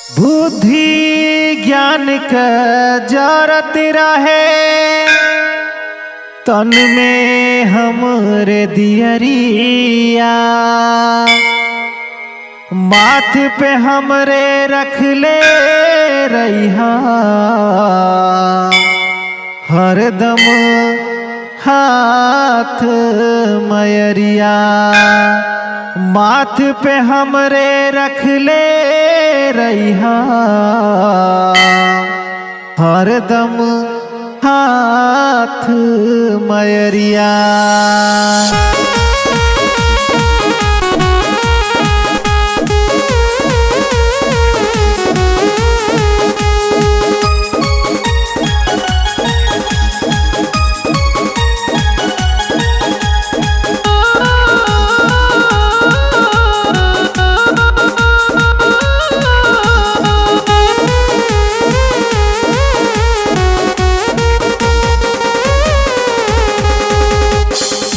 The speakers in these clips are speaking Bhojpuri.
बुद्धि ज्ञान का जरत रहे तन में हमरे दियरिया, माथ पे हमरे रख ले रहिया हरदम हाथ मयरिया, माथ पे हमरे रख ले रहिया हरदम हाथ मयरिया।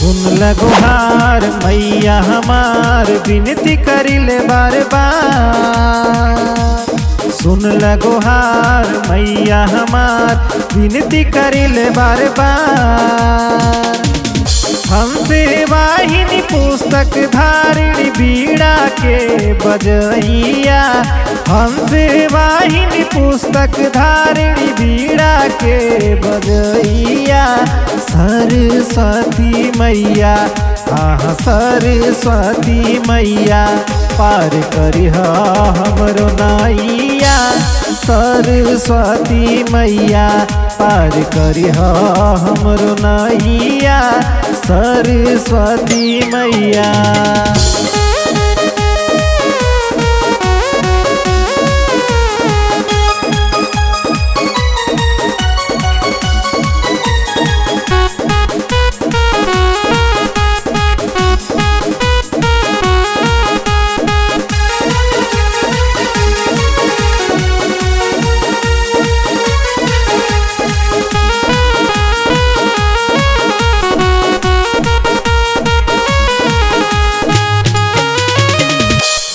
सुन लगोहार मैया हमार विनती करिले बार बार, सुन लगोहार मैया हमार विनती करिले बार बार। हमसे वाहिनी पुस्तक धारिणी बीड़ा के बजैया, हमसे वाहिनी पुस्तक धारिणी बीड़ा के बजैया। सरस्वती मैया हाँ सरस्वती मैया पार करिह हमरो नैया, सरस्वती मैया पार करिह हमरो नैया, सरस्वती मैया।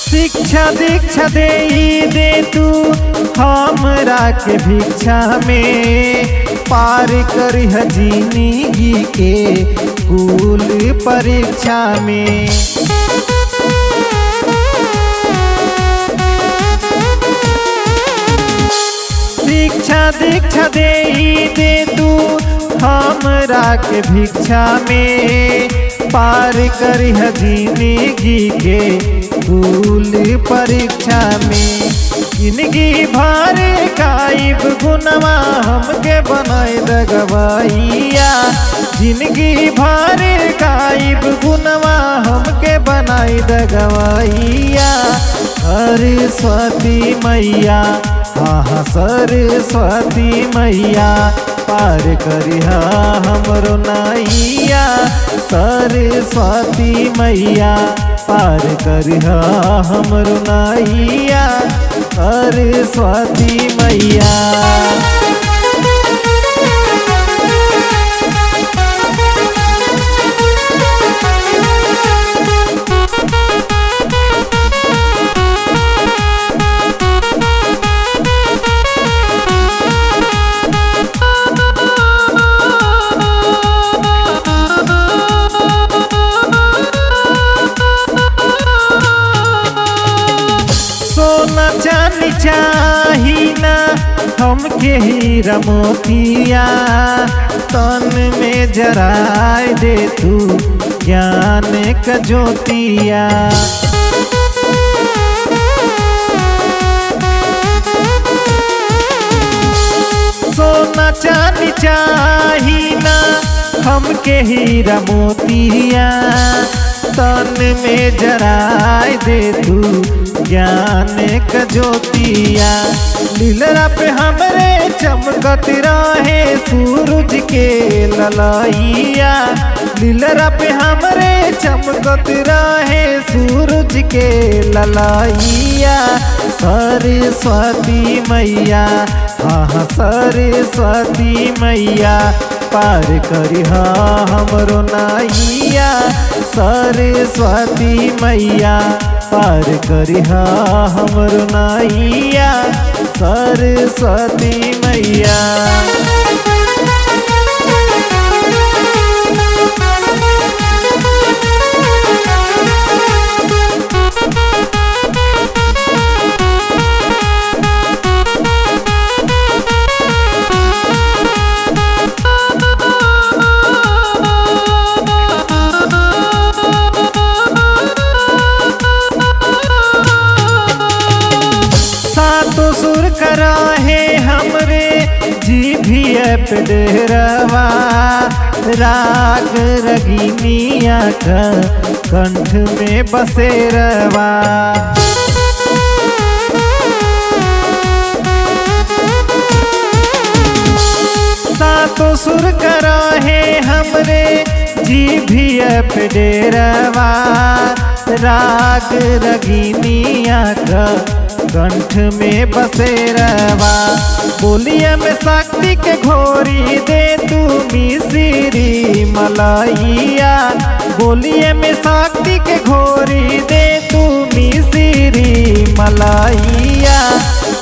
शिक्षा दीक्षा दे तू हमरा के भिक्षा में, पार करिह जिंदगी के कुल परीक्षा में। शिक्षा दीक्षा दे तू हमरा के भिक्षा में, पार करिह जिंदगी के कुल परीक्षा में। जिंदगी भर गायब गुनवा हमके बनाए दगवैया, जिंदगी भर गायब गुनवा हमके बनाए दगवैया। सरस्वती मैया हाँ सरस्वती मैया पार करिह हमरो नैया, सरस्वती मैया पार करिह हमरो नैया, सरस्वती मैया। सोना चांदी चाही ना हमके हीरा मोतिया, तन में जराए दे तू ज्ञान का ज्योतिया। सोना चांदी चाही ना हमके हीरा मोतिया, तन में जराए दे तू ज्ञान का ज्योतिया। लीलरा पे हमरे चमकत रहे सूरज के ललैया, लीलरा पे हमरे चमकत रहे सूरज के ललैया। सरस्वती मैया हाँ सरस्वती मैया पार करिह हमरो नैया, सरस्वती मैया पार करिहा हमरो नैया सरस्वती मैया। तो सुर करा है हमरे जीभिया पे डेरवा, राग रगिनिया का कंठ में बसेरवा। सातो सुर करा है हमरे जीभिया पे डेरवा, राग रगिनिया का कंठ में बसेरवा। बोलिया में शक्ति के घोरी दे तू मिसिरी मलाइया, बोलिया में शक्ति के घोरी दे तू मिसिरी मलाइया।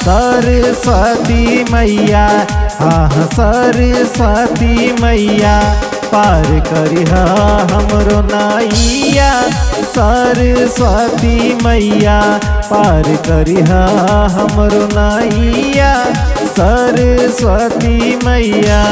सरस्वती मैया हाँ सरस्वती मैया, पार करिहा हमरो नैया सरस्वती मैया, पार करिहा हमरो नैया सरस्वती मैया।